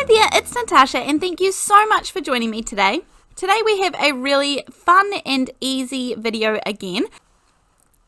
Hi there, it's Natasha and thank you so much for joining me today. Today we have a really fun and easy video again.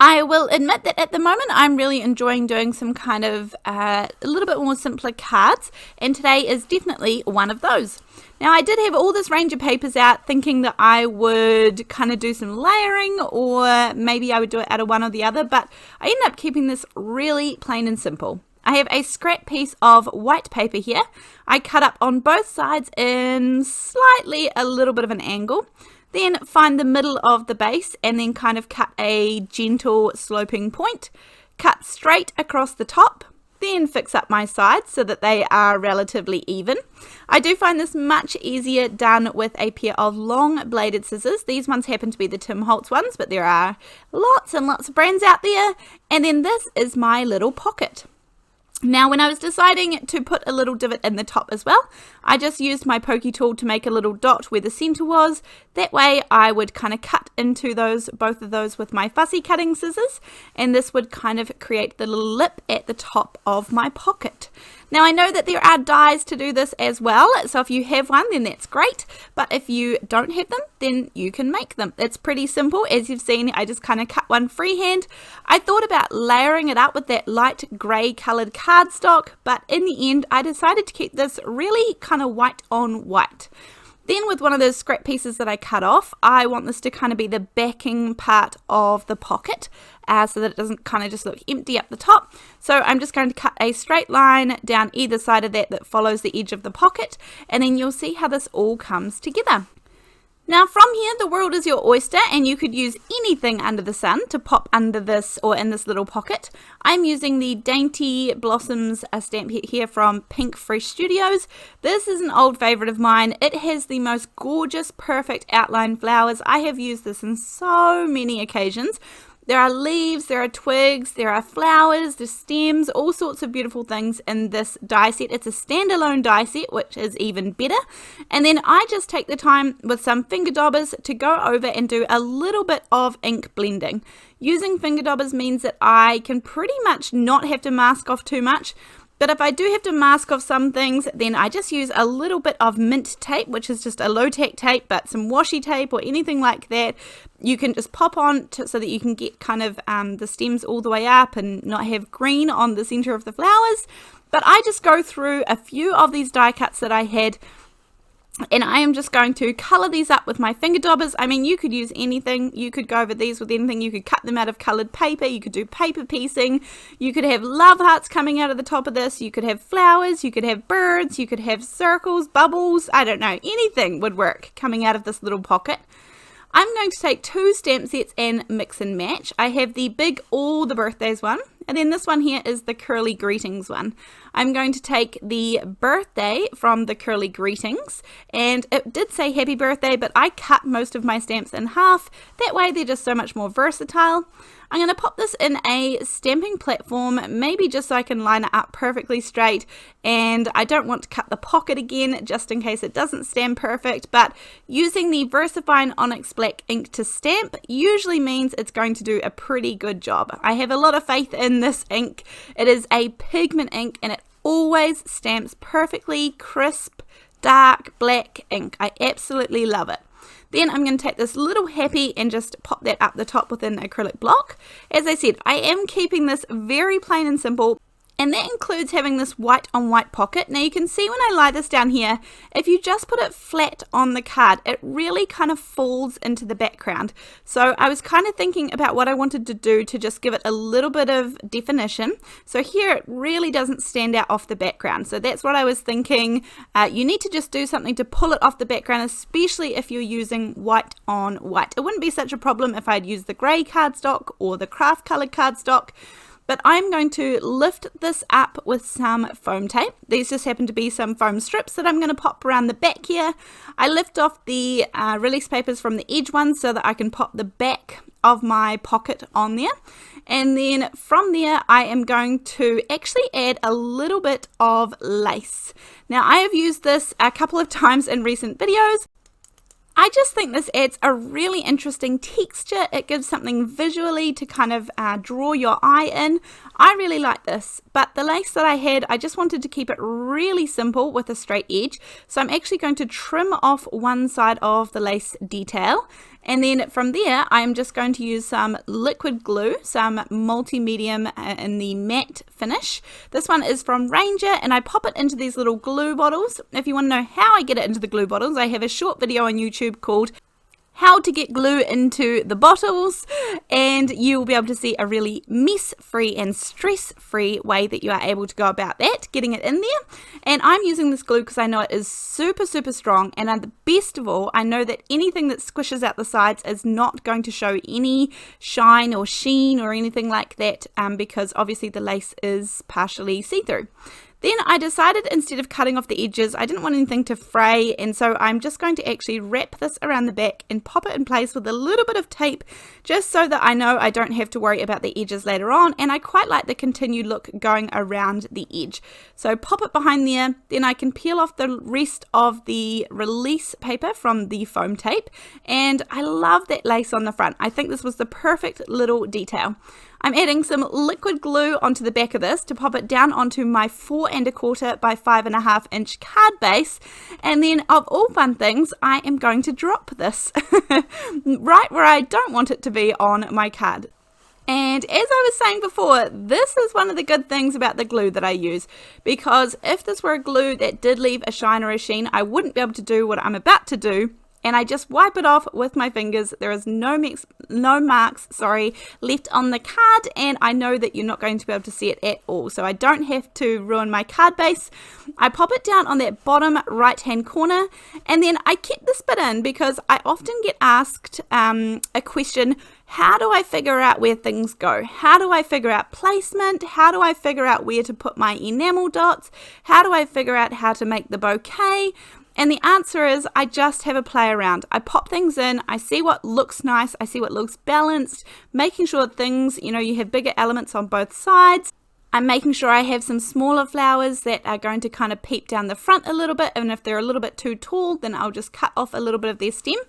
I will admit that at the moment I'm really enjoying doing some kind of a little bit more simpler cards, and today is definitely one of those. Now I did have all this range of papers out thinking that I would kind of do some layering, or maybe I would do it out of one or the other, but I ended up keeping this really plain and simple. I have a scrap piece of white paper here. I cut up on both sides in slightly a little bit of an angle. Then find the middle of the base and then kind of cut a gentle sloping point. Cut straight across the top. Then fix up my sides so that they are relatively even. I do find this much easier done with a pair of long bladed scissors. These ones happen to be the Tim Holtz ones, but there are lots and lots of brands out there. And then this is my little pocket. Now when I was deciding to put a little divot in the top as well, I just used my pokey tool to make a little dot where the center was. That way I would kind of cut into both of those with my fussy cutting scissors, and this would kind of create the little lip at the top of my pocket. Now I know that there are dies to do this as well, so if you have one then that's great, but if you don't have them then you can make them. It's pretty simple. As you've seen, I just kind of cut one freehand. I thought about layering it up with that light grey coloured cardstock, but in the end I decided to keep this really kind of white on white. Then with one of those scrap pieces that I cut off, I want this to kind of be the backing part of the pocket, so that it doesn't kind of just look empty up the top. So I'm just going to cut a straight line down either side of that follows the edge of the pocket, and then you'll see how this all comes together. Now from here, the world is your oyster, and you could use anything under the sun to pop under this or in this little pocket. I'm using the Dainty Blossoms stamp here from Pinkfresh Studios. This is an old favorite of mine. It has the most gorgeous, perfect outline flowers. I have used this in so many occasions. There are leaves, there are twigs, there are flowers, there's stems, all sorts of beautiful things in this die set. It's a standalone die set, which is even better. And then I just take the time with some finger daubers to go over and do a little bit of ink blending. Using finger daubers means that I can pretty much not have to mask off too much. But if I do have to mask off some things, then I just use a little bit of mint tape, which is just a low-tack tape, but some washi tape or anything like that. You can just pop on so that you can get kind of the stems all the way up and not have green on the center of the flowers. But I just go through a few of these die cuts that I had, and I am just going to colour these up with my finger daubers. I mean, you could use anything. You could go over these with anything. You could cut them out of coloured paper. You could do paper piecing. You could have love hearts coming out of the top of this. You could have flowers. You could have birds. You could have circles, bubbles. I don't know. Anything would work coming out of this little pocket. I'm going to take two stamp sets and mix and match. I have the big All the Birthdays one, and then this one here is the Curly Greetings one. I'm going to take the birthday from the Curly Greetings, and it did say happy birthday, but I cut most of my stamps in half. That way they're just so much more versatile. I'm going to pop this in a stamping platform, maybe just so I can line it up perfectly straight, and I don't want to cut the pocket again just in case it doesn't stamp perfect, but using the VersaFine Onyx black ink to stamp usually means it's going to do a pretty good job. I have a lot of faith in this ink. It is a pigment ink and it always stamps perfectly crisp, dark black ink. I absolutely love it. Then I'm going to take this little happy and just pop that up the top with an acrylic block. As I said, I am keeping this very plain and simple, and that includes having this white on white pocket. Now you can see when I lie this down here, if you just put it flat on the card, it really kind of falls into the background. So I was kind of thinking about what I wanted to do to just give it a little bit of definition. So here it really doesn't stand out off the background. So that's what I was thinking. You need to just do something to pull it off the background, especially if you're using white on white. It wouldn't be such a problem if I'd used the grey cardstock or the craft coloured cardstock. But I'm going to lift this up with some foam tape. These just happen to be some foam strips that I'm going to pop around the back here. I lift off the release papers from the edge ones so that I can pop the back of my pocket on there. And then from there I am going to actually add a little bit of lace. Now I have used this a couple of times in recent videos. I just think this adds a really interesting texture. It gives something visually to kind of draw your eye in. I really like this, but the lace that I had, I just wanted to keep it really simple with a straight edge. So I'm actually going to trim off one side of the lace detail. And then from there, I'm just going to use some liquid glue, some multi-medium in the matte finish. This one is from Ranger, and I pop it into these little glue bottles. If you want to know how I get it into the glue bottles, I have a short video on YouTube called How to Get Glue into the Bottles, and you will be able to see a really mess-free and stress-free way that you are able to go about that, getting it in there. And I'm using this glue because I know it is super, super strong, and the best of all, I know that anything that squishes out the sides is not going to show any shine or sheen or anything like that, because obviously the lace is partially see-through. Then I decided, instead of cutting off the edges, I didn't want anything to fray, and so I'm just going to actually wrap this around the back and pop it in place with a little bit of tape, just so that I know I don't have to worry about the edges later on, and I quite like the continued look going around the edge. So pop it behind there, then I can peel off the rest of the release paper from the foam tape, and I love that lace on the front. I think this was the perfect little detail. I'm adding some liquid glue onto the back of this to pop it down onto my 4 1/4 by 5.5 inch card base, and then of all fun things, I am going to drop this right where I don't want it to be on my card. And as I was saying before, this is one of the good things about the glue that I use, because if this were a glue that did leave a shine or a sheen, I wouldn't be able to do what I'm about to do, and I just wipe it off with my fingers. There is no marks left on the card, and I know that you're not going to be able to see it at all, so I don't have to ruin my card base. I pop it down on that bottom right hand corner, and then I kept this bit in because I often get asked a question: how do I figure out where things go? How do I figure out placement? How do I figure out where to put my enamel dots? How do I figure out how to make the bouquet? And the answer is, I just have a play around. I pop things in, I see what looks nice, I see what looks balanced, making sure things, you have bigger elements on both sides. I'm making sure I have some smaller flowers that are going to kind of peep down the front a little bit, and if they're a little bit too tall, then I'll just cut off a little bit of their stem.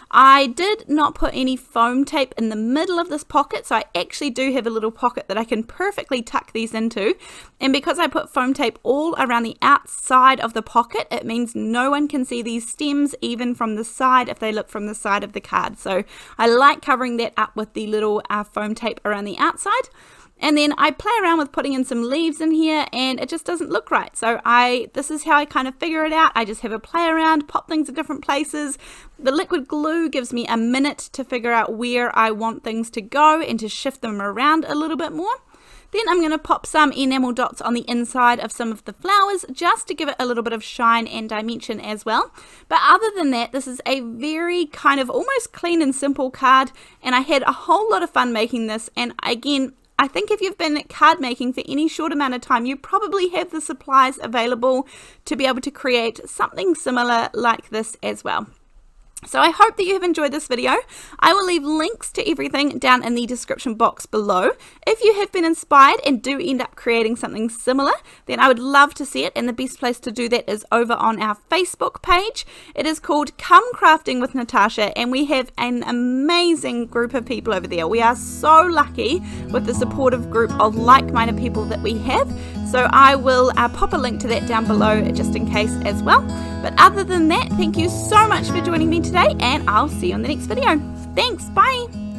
I did not put any foam tape in the middle of this pocket, so I actually do have a little pocket that I can perfectly tuck these into, and because I put foam tape all around the outside of the pocket, it means no one can see these stems even from the side if they look from the side of the card. So I like covering that up with the little foam tape around the outside. And then I play around with putting in some leaves in here, and it just doesn't look right. So this is how I kind of figure it out. I just have a play around, pop things in different places. The liquid glue gives me a minute to figure out where I want things to go and to shift them around a little bit more. Then I'm going to pop some enamel dots on the inside of some of the flowers just to give it a little bit of shine and dimension as well. But other than that, this is a very kind of almost clean and simple card, and I had a whole lot of fun making this. And again, I think if you've been card making for any short amount of time, you probably have the supplies available to be able to create something similar like this as well. So I hope that you have enjoyed this video. I will leave links to everything down in the description box below. If you have been inspired and do end up creating something similar, then I would love to see it, and the best place to do that is over on our Facebook page. It is called Come Crafting with Natasha, and we have an amazing group of people over there. We are so lucky with the supportive group of like-minded people that we have. So I will pop a link to that down below just in case as well. But other than that, thank you so much for joining me today, and I'll see you on the next video. Thanks, bye!